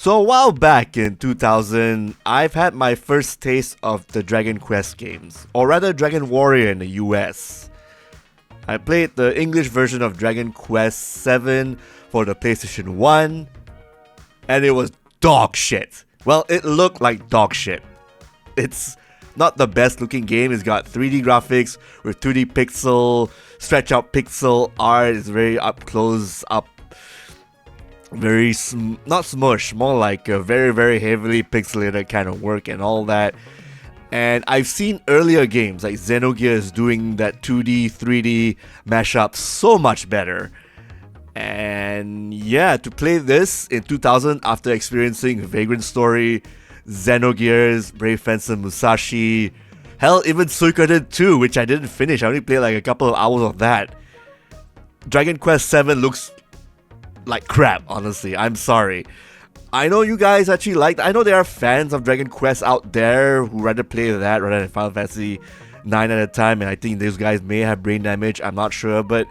So a while back in 2000, I've had my first taste of the Dragon Quest games, or rather Dragon Warrior in the US. I played the English version of Dragon Quest VII for the PlayStation 1, and it was dog shit. Well, it looked like dog shit. It's not the best looking game. It's got 3D graphics with 2D pixel, stretch out pixel art. It's very up close, very not smush, more like a very heavily pixelated kind of work and all that. And I've seen earlier games like Xenogears doing that 2D 3D mashup so much better. And yeah, to play this in 2000 after experiencing Vagrant Story, Xenogears, Brave Fencer Musashi, hell, even Suikoden 2, which I didn't finish. I only played like a couple of hours of that. Dragon Quest VII looks like crap, honestly. I'm sorry. I know you guys actually like. I know there are fans of Dragon Quest out there who rather play that rather than Final Fantasy 9 at a time, and I think those guys may have brain damage. I'm not sure, but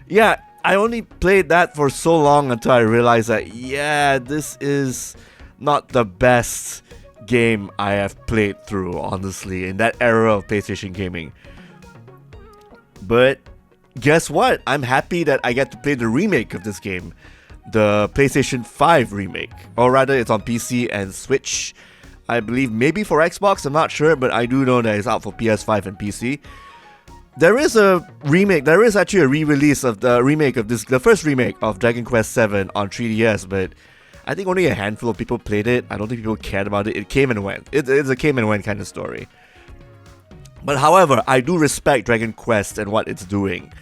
yeah, I only played that for so long until I realized that yeah, this is not the best game I have played through, honestly, in that era of PlayStation gaming. But guess what? I'm happy that I get to play the remake of this game, the PlayStation 5 remake, or rather it's on PC and Switch. I believe maybe for Xbox, I'm not sure, but I do know that it's out for PS5 and PC. There is a remake, there is actually a re-release of the remake of this, the first remake of Dragon Quest VII on 3DS, but I think only a handful of people played it. I don't think people cared about it. It came and went. It's a came and went kind of story. But however, I do respect Dragon Quest and what it's doing.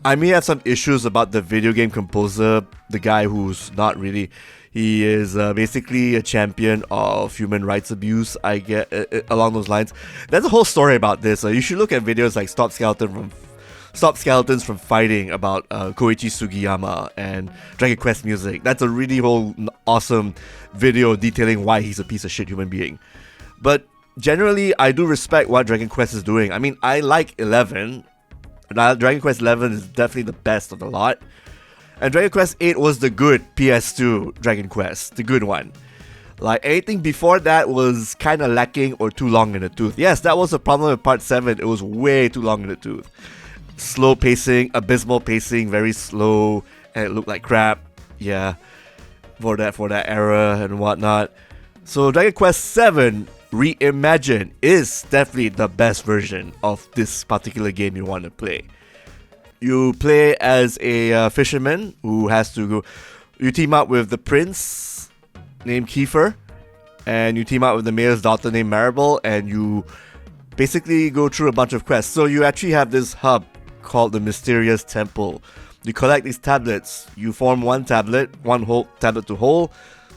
I may have some issues about the video game composer, the guy who's not really... He is basically a champion of human rights abuse, I get, along those lines. There's a whole story about this. You should look at videos like Stop Skeletons from Fighting about Koichi Sugiyama and Dragon Quest music. That's a really whole awesome video detailing why he's a piece of shit human being. But generally, I do respect what Dragon Quest is doing. I mean, I like 11. Dragon Quest 11 is definitely the best of the lot. And Dragon Quest 8 was the good PS2 Dragon Quest, the good one. Like, anything before that was kind of lacking or too long in the tooth. Yes, that was the problem with Part 7. It was way too long in the tooth. Slow pacing, abysmal pacing, very slow, and it looked like crap. Yeah, for that era and whatnot. So Dragon Quest VII Reimagined is definitely the best version of this particular game you want to play. You play as a fisherman who has to go. You team up with the prince named Kiefer, and you team up with the mayor's daughter named Maribel, and you basically go through a bunch of quests. So you actually have this hub called the Mysterious Temple. You collect these tablets. You form one tablet, one whole tablet to whole,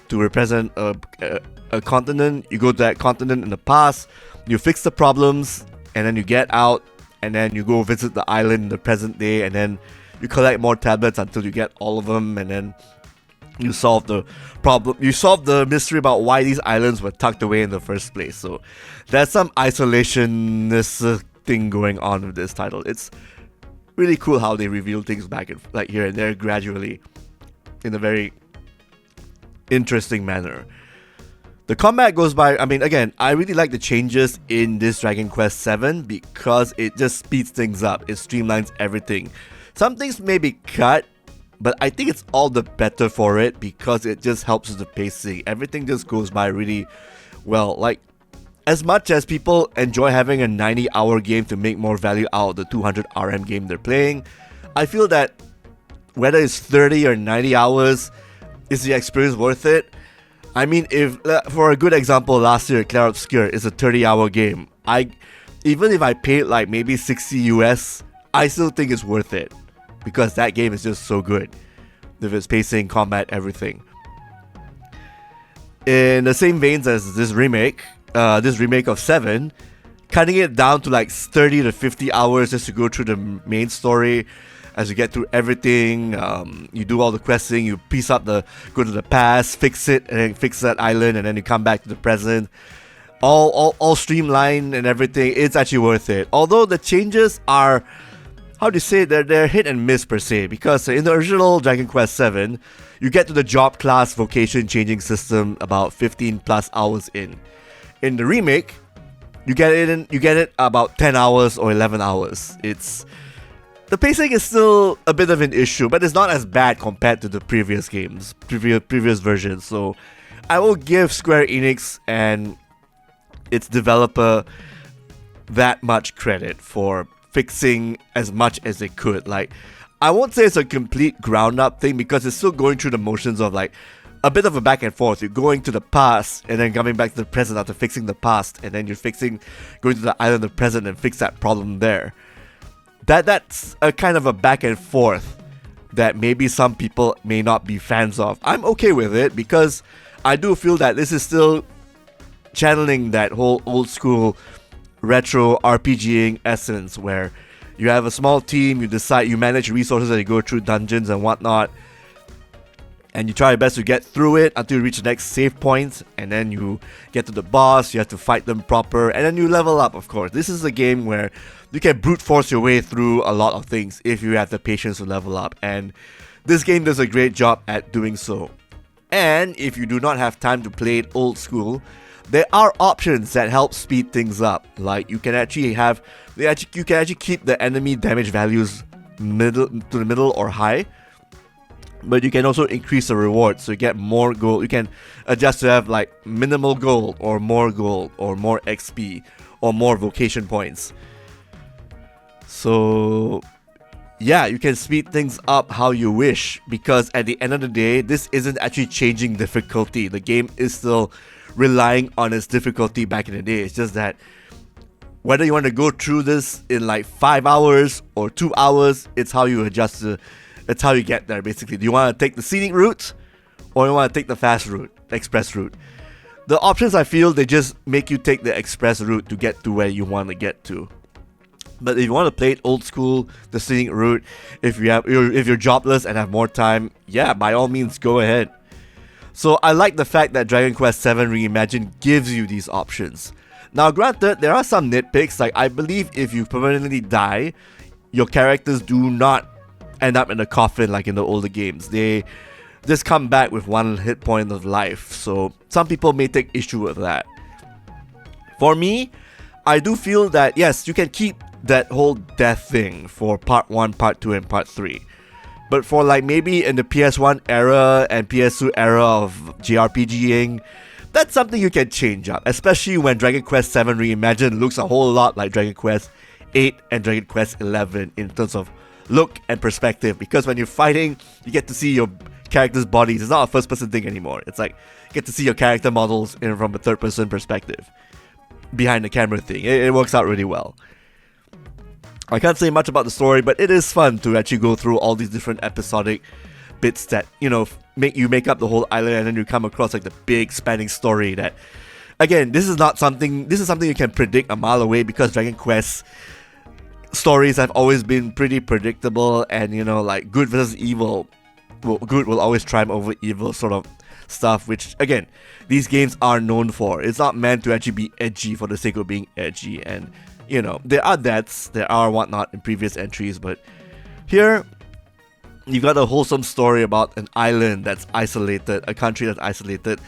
to represent a continent. You go to that continent in the past. You fix the problems, and then you get out. And then you go visit the island in the present day, and then you collect more tablets until you get all of them, and then you solve the problem. You solve the mystery about why these islands were tucked away in the first place. So there's some isolationist thing going on with this title. It's really cool how they reveal things back and like here and there gradually in a very interesting manner. The combat goes by, I mean, again, I really like the changes in this Dragon Quest VII because it just speeds things up. It streamlines everything. Some things may be cut, but I think it's all the better for it because it just helps with the pacing. Everything just goes by really well. Like, as much as people enjoy having a 90-hour game to make more value out of the 200 RM game they're playing, I feel that whether it's 30 or 90 hours, is the experience worth it? I mean, if for a good example, last year, Clair Obscur is a 30-hour game. Even if I paid like maybe 60 US, I still think it's worth it because that game is just so good with its pacing, combat, everything. In the same veins as this remake of 7, cutting it down to like 30 to 50 hours just to go through the main story. As you get through everything, you do all the questing, you go to the past, fix it, and then fix that island, and then you come back to the present. All streamlined and everything. It's actually worth it. Although the changes are how do you say, they're hit and miss per se, because in the original Dragon Quest VII, you get to the job class vocation changing system about 15 plus hours in. In the remake, you get it about 10 hours or 11 hours. The pacing is still a bit of an issue, but it's not as bad compared to the previous games, previous versions. So I will give Square Enix and its developer that much credit for fixing as much as they could. Like, I won't say it's a complete ground up thing, because it's still going through the motions of like a bit of a back and forth. You're going to the past and then coming back to the present after fixing the past, and then you're going to the island of the present and fix that problem there. That's a kind of a back and forth that maybe some people may not be fans of. I'm okay with it, because I do feel that this is still channeling that whole old school retro RPGing essence, where you have a small team, you manage resources as you go through dungeons and whatnot, and you try your best to get through it until you reach the next save point, and then you get to the boss, you have to fight them proper, and then you level up, of course. This is a game where you can brute force your way through a lot of things if you have the patience to level up, and this game does a great job at doing so. And if you do not have time to play it old school, there are options that help speed things up. Like, you can actually keep the enemy damage values to the middle or high, but you can also increase the reward, so you get more gold. You can adjust to have like minimal gold or more XP or more vocation points. So yeah, you can speed things up how you wish, because at the end of the day, this isn't actually changing difficulty. The game is still relying on its difficulty back in the day. It's just that whether you want to go through this in like 5 hours or 2 hours, it's how you adjust it's how you get there, basically. Do you want to take the scenic route, or you want to take the fast route, the express route? The options, I feel, they just make you take the express route to get to where you want to get to. But if you want to play it old school, the scenic route, if you're jobless and have more time, yeah, by all means, go ahead. So I like the fact that Dragon Quest VII Reimagined gives you these options. Now, granted, there are some nitpicks. Like, I believe if you permanently die, your characters do not end up in a coffin like in the older games. They just come back with 1 hit point of life. So some people may take issue with that. For me, I do feel that yes, you can keep that whole death thing for part 1, part 2, and part 3. But for like maybe in the PS1 era and PS2 era of JRPGing, that's something you can change up, especially when Dragon Quest VII Reimagined looks a whole lot like Dragon Quest VIII and Dragon Quest XI in terms of look and perspective. Because when you're fighting, you get to see your character's bodies. It's not a first-person thing anymore. It's like you get to see your character models from a third-person perspective, behind the camera thing. It works out really well. I can't say much about the story, but it is fun to actually go through all these different episodic bits that, you know, make up the whole island, and then you come across like the big spanning story that, again, this is something you can predict a mile away, because Dragon Quest stories have always been pretty predictable, and, you know, like good versus evil, good will always triumph over evil sort of stuff, which, again, these games are known for. It's not meant to actually be edgy for the sake of being edgy, and, you know, there are deaths, there are whatnot in previous entries, but here, you've got a wholesome story about an island that's isolated, a country that's isolated,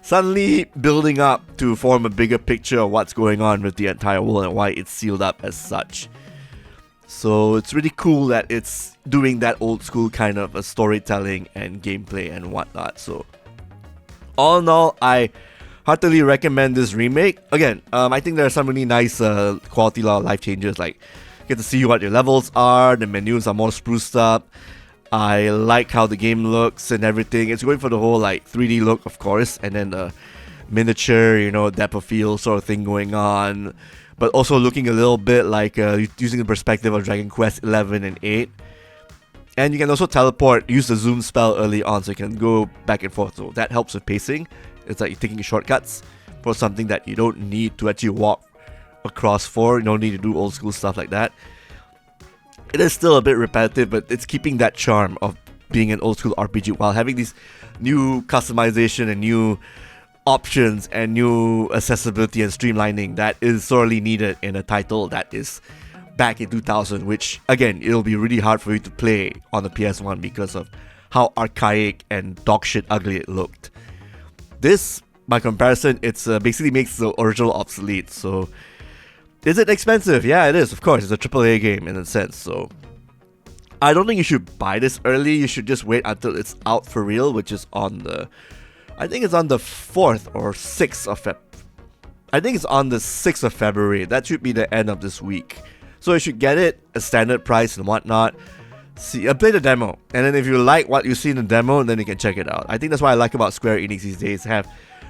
suddenly building up to form a bigger picture of what's going on with the entire world and why it's sealed up as such. So it's really cool that it's doing that old school kind of a storytelling and gameplay and whatnot. So all in all, I heartily recommend this remake. Again, I think there are some really nice quality life changes, like you get to see what your levels are, the menus are more spruced up. I like how the game looks and everything. It's going for the whole like 3D look, of course, and then the miniature, you know, depth of field sort of thing going on, but also looking a little bit like using the perspective of Dragon Quest XI and 8. And you can also teleport, use the zoom spell early on, so you can go back and forth. So that helps with pacing. It's like you're taking shortcuts for something that you don't need to actually walk across for. You don't need to do old school stuff like that. It is still a bit repetitive, but it's keeping that charm of being an old school RPG while having these new customization and new options and new accessibility and streamlining that is sorely needed in a title that is back in 2000, which again, it'll be really hard for you to play on the PS1 because of how archaic and dogshit ugly it looked. This, by comparison, it's basically makes the original obsolete. So, is it expensive? Yeah, it is. Of course, it's a AAA game in a sense. So, I don't think you should buy this early. You should just wait until it's out for real, which is on the, I think it's on the 4th or 6th of Feb. I think it's on the 6th of February. That should be the end of this week. So you should get it a standard price and whatnot. See, play the demo, and then if you like what you see in the demo, then you can check it out. I think that's what I like about Square Enix these days. Have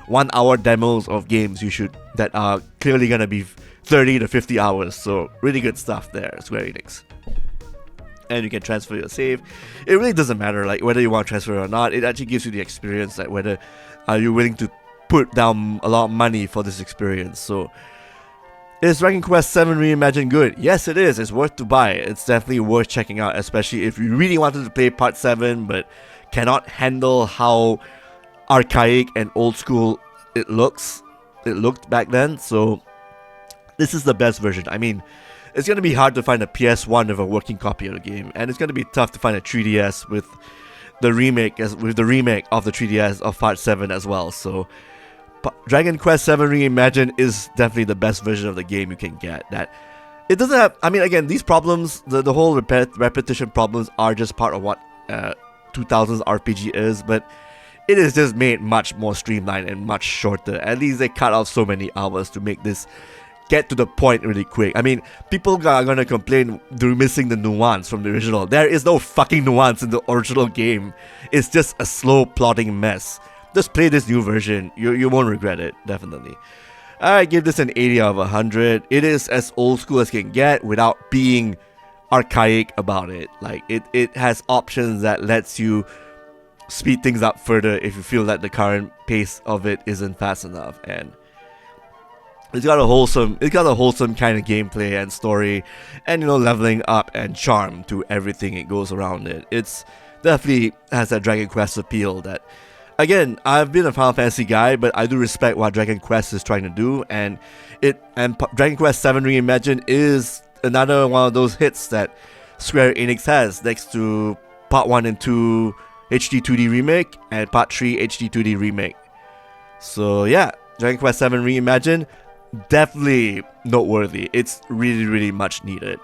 1 hour demos of games that are clearly gonna be 30 to 50 hours. So really good stuff there, Square Enix. And you can transfer your save. It really doesn't matter, like whether you want to transfer or not. It actually gives you the experience, like whether are you willing to put down a lot of money for this experience. So, is Dragon Quest VII Reimagined good? Yes, it is. It's worth to buy. It's definitely worth checking out, especially if you really wanted to play Part 7 but cannot handle how archaic and old school it looked back then. So, this is the best version. I mean, it's going to be hard to find a PS1 with a working copy of the game, and it's going to be tough to find a 3DS with the remake of the 3DS of Part 7 as well. So, Dragon Quest VII Reimagined is definitely the best version of the game you can get. That it doesn't have. I mean, again, these problems, the whole repetition problems, are just part of what 2000s RPG is, but it is just made much more streamlined and much shorter. At least they cut off so many hours to make this get to the point really quick. I mean, people are gonna complain they're missing the nuance from the original. There is no fucking nuance in the original game. It's just a slow plotting mess. Just play this new version. You won't regret it, definitely. I give this an 80 out of 100. It is as old school as can get without being archaic about it. Like, it has options that lets you speed things up further if you feel that the current pace of it isn't fast enough. And it's got a wholesome kind of gameplay and story, and leveling up and charm to everything it goes around it. It's definitely has that Dragon Quest appeal that, again, I've been a Final Fantasy guy, but I do respect what Dragon Quest is trying to do, and Dragon Quest VII Reimagined is another one of those hits that Square Enix has next to Part 1 and 2 HD 2D Remake and Part 3 HD 2D Remake. So yeah, Dragon Quest VII Reimagined, definitely noteworthy. It's really, really much needed.